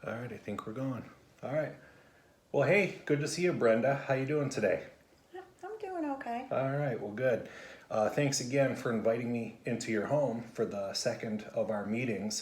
All right, I think we're going. All right. Well, hey, good to see you, Brenda. How you doing today? I'm doing okay. All right, well, good. Thanks again for inviting me into your home for the second of our meetings.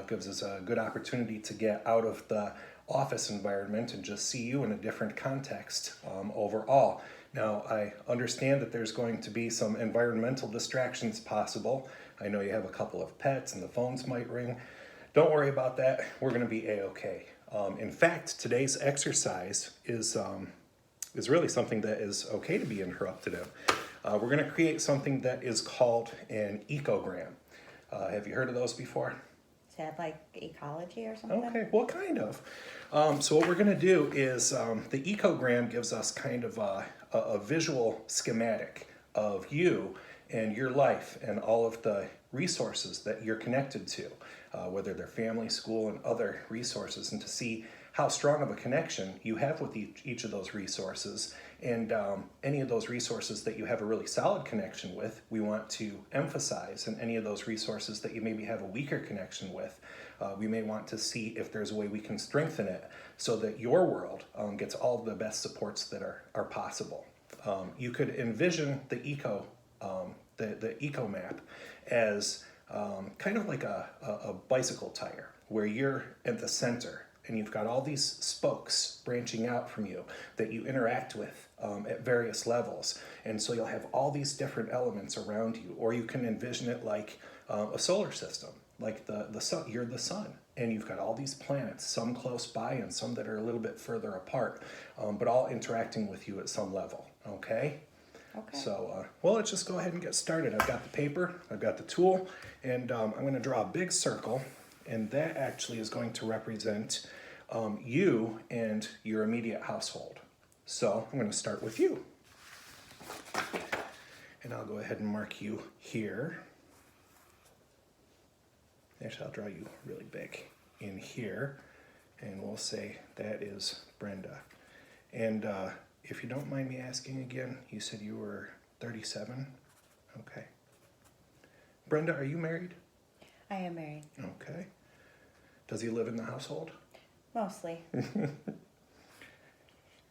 Gives us a good opportunity to get out of the office environment and just see you in a different context overall. Now, I understand that there's going to be some environmental distractions possible. I know you have a couple of pets and the phones might ring. Don't worry about that. We're going to be a-okay. In fact, today's exercise is really something that is okay to be interrupted in. We're going to create something that is called an ecogram. Have you heard of those before? Is that like ecology or something? Okay, well, kind of. So what we're going to do is the ecogram gives us kind of a visual schematic of you and your life and all of the resources that you're connected to, whether they're family, school, and other resources, and to see how strong of a connection you have with each of those resources. And any of those resources that you have a really solid connection with, we want to emphasize. And any of those resources that you maybe have a weaker connection with, we may want to see if there's a way we can strengthen it so that your world gets all the best supports that are possible. You could envision the eco map as kind of like a bicycle tire where you're at the center and you've got all these spokes branching out from you that you interact with at various levels. And so you'll have all these different elements around you, or you can envision it like a solar system, like the sun. You're the sun, and you've got all these planets, some close by and some that are a little bit further apart, but all interacting with you at some level, okay? Okay. So, well, let's just go ahead and get started. I've got the paper, I've got the tool, and I'm going to draw a big circle, and that actually is going to represent you and your immediate household. So I'm going to start with you. And I'll go ahead and mark you here. Actually, I'll draw you really big in here, and we'll say that is Brenda. And if you don't mind me asking again, you said you were 37? Okay. Brenda, are you married? I am married. Okay. Does he live in the household? Mostly.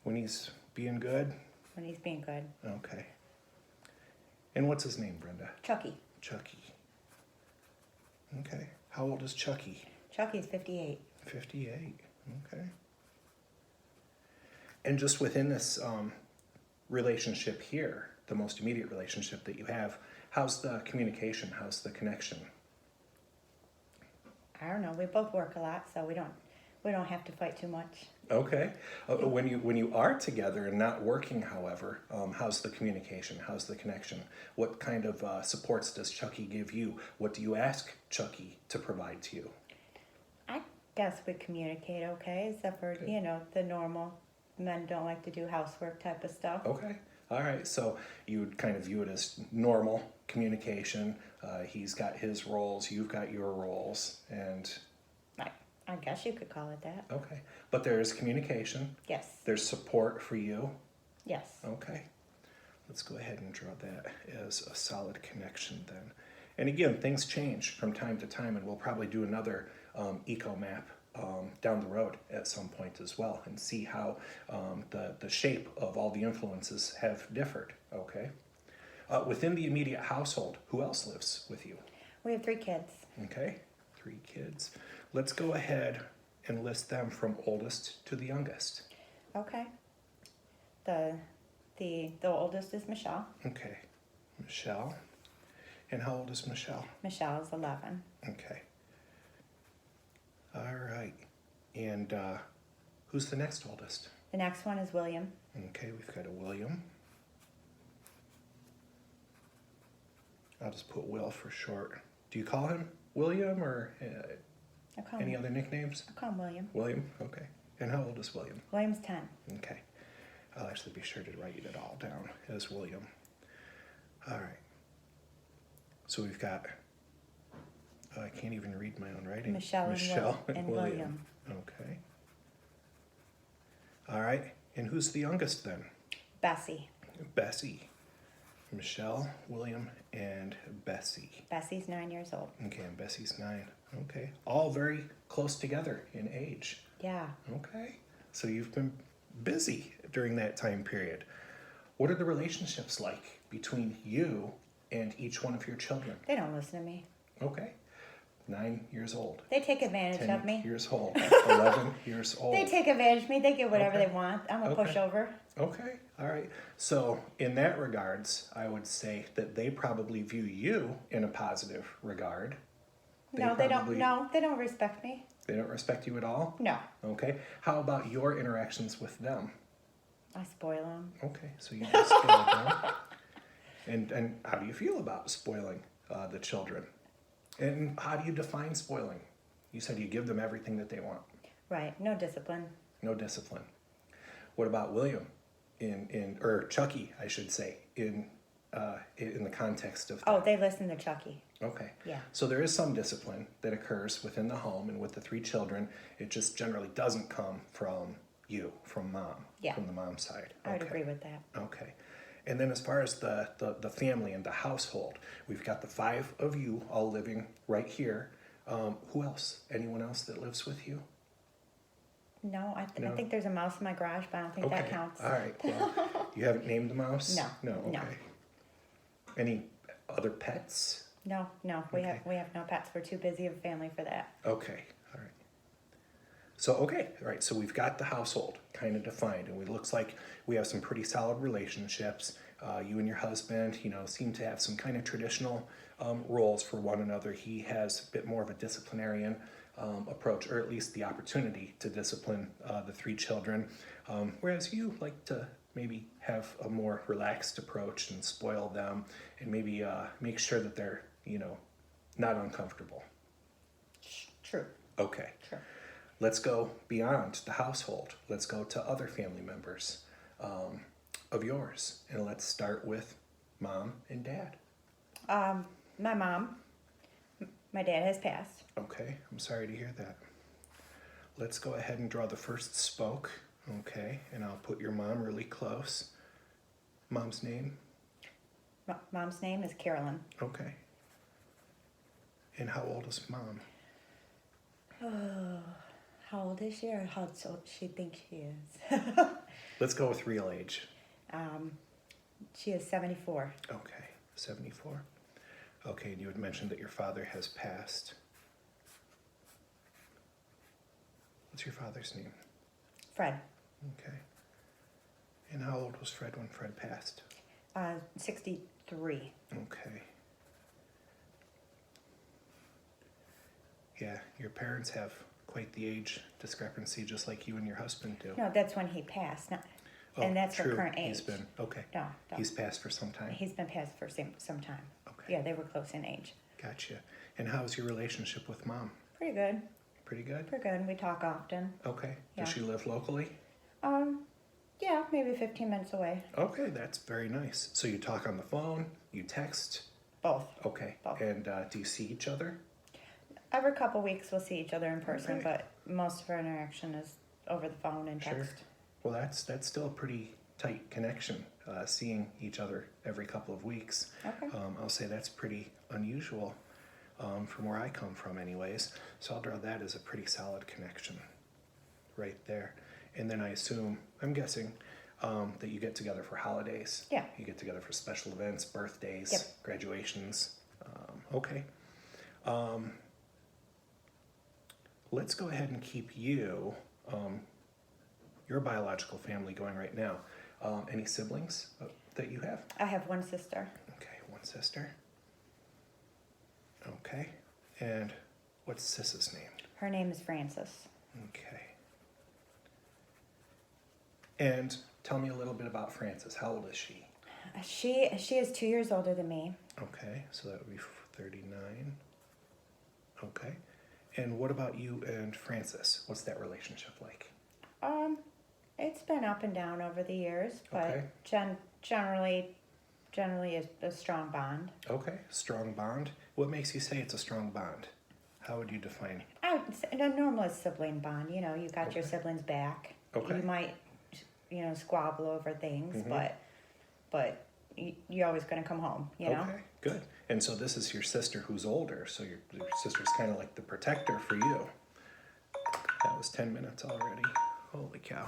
When he's being good? When he's being good. Okay. And what's his name, Brenda? Chucky. Chucky. Okay. How old is Chucky? Chucky's 58. 58. Okay. And just within this relationship here, the most immediate relationship that you have, how's the communication? How's the connection? I don't know. We both work a lot, so we don't have to fight too much. Okay. When you are together and not working, however, how's the communication? How's the connection? What kind of supports does Chucky give you? What do you ask Chucky to provide to you? I guess we communicate okay, except for, the normal men don't like to do housework type of stuff. Okay. All right. So you would kind of view it as normal communication. He's got his roles, you've got your roles, and... I guess you could call it that. Okay. But there is communication. Yes. There's support for you. Yes. Okay. Let's go ahead and draw that as a solid connection then. And again, things change from time to time, and we'll probably do another eco map down the road at some point as well and see how the shape of all the influences have differed. Okay. Within the immediate household, who else lives with you? We have 3 kids. Okay. 3 kids. Let's go ahead and list them from oldest to the youngest. Okay. The oldest is Michelle. Okay. Michelle. And how old is Michelle? Michelle is 11. Okay. All right. And who's the next oldest? The next one is William. Okay, we've got a William. I'll just put Will for short. Do you call him William or any other nicknames? I call him William. William, okay. And how old is William? William's 10. Okay. I'll actually be sure to write it all down as William. All right. So we've got, I can't even read my own writing. Michelle and William. Okay. All right. And who's the youngest then? Bessie. Bessie. Michelle, William, and Bessie. Bessie's 9 years old. Okay, and Bessie's 9. Okay. All very close together in age. Yeah. Okay. So you've been busy during that time period. What are the relationships like between you and each one of your children? They don't listen to me. Okay. 9 years old. They take advantage 10 of me. years old. 11 years old. They take advantage of me. They get whatever Okay. they want. I'm a Okay. pushover. Okay. All right. So in that regards, I would say that they probably view you in a positive regard. No, they don't. No, they don't respect me. They don't respect you at all? No. Okay. How about your interactions with them? I spoil them. Okay. So you just spoil them. And how do you feel about spoiling the children? And how do you define spoiling? You said you give them everything that they want. Right. No discipline. No discipline. What about William? Or Chucky, I should say, in the context of Oh, that? they listen to Chucky. Okay. Yeah. So there is some discipline that occurs within the home and with the 3 children. It just generally doesn't come from you, from mom, Yeah. from the mom side. I would Okay. agree with that. Okay. And then as far as the family and the household, we've got the 5 of you all living right here. Who else? Anyone else that lives with you? No, I No? think there's a mouse in my garage, but I don't think that counts. All right. Well, you haven't named the mouse? No, No. no. Okay. Any other pets? No, we Okay. have no pets. We're too busy of a family for that. Okay. All right. So, okay. All right. So we've got the household kind of defined, and it looks like we have some pretty solid relationships. You and your husband, seem to have some kind of traditional roles for one another. He has a bit more of a disciplinarian approach, or at least the opportunity to discipline the 3 children, whereas you like to maybe have a more relaxed approach and spoil them and maybe make sure that they're, not uncomfortable. True. Okay. True. Let's go beyond the household. Let's go to other family members of yours. And let's start with mom and dad. My mom, my dad has passed. Okay, I'm sorry to hear that. Let's go ahead and draw the first spoke. Okay, and I'll put your mom really close. Mom's name? Mom's name is Carolyn. Okay. And how old is mom? How old is she, or how old she thinks she is? Let's go with real age. She is 74. Okay, 74. Okay, and you had mentioned that your father has passed. What's your father's name? Fred, Okay. And how old was Fred when Fred passed? 63. Okay. Yeah, your parents have quite the age discrepancy, just like you and your husband do. No, that's when he passed. Not, Oh, and that's true. her current age. He's been, okay. No. He's passed for some time. He's been passed for some time. Okay. Yeah, they were close in age. Gotcha. And how's your relationship with mom? Pretty good. Pretty good? Pretty good. We talk often. Okay. Yeah. Does she live locally? Yeah, maybe 15 minutes away. Okay, that's very nice. So you talk on the phone, you text? Both. Okay. Both. And do you see each other? Every couple weeks we'll see each other in person, Okay. but most of our interaction is over the phone and Sure. text. Well, that's still a pretty tight connection, seeing each other every couple of weeks. Okay. I'll say that's pretty unusual from where I come from anyways. So I'll draw that as a pretty solid connection right there. And then I'm guessing that you get together for holidays. Yeah. You get together for special events, birthdays, Yep. graduations. Okay. Let's go ahead and keep you, your biological family going right now. Any siblings that you have? I have one sister. Okay, one sister. Okay, and what's Sis's name? Her name is Frances. Okay. And tell me a little bit about Frances. How old is she? She is 2 years older than me. Okay, so that would be 39. Okay. And what about you and Frances? What's that relationship like? It's been up and down over the years, but Okay. generally is a strong bond. Okay, strong bond. What makes you say it's a strong bond? How would you define? I would say a normal sibling bond. You know, you got your Okay. siblings back. Okay. You might, squabble over things, Mhm. but you're always going to come home. You know. Okay, good. And so this is your sister who's older, so your sister's kind of like the protector for you. was 10 minutes already. Holy cow.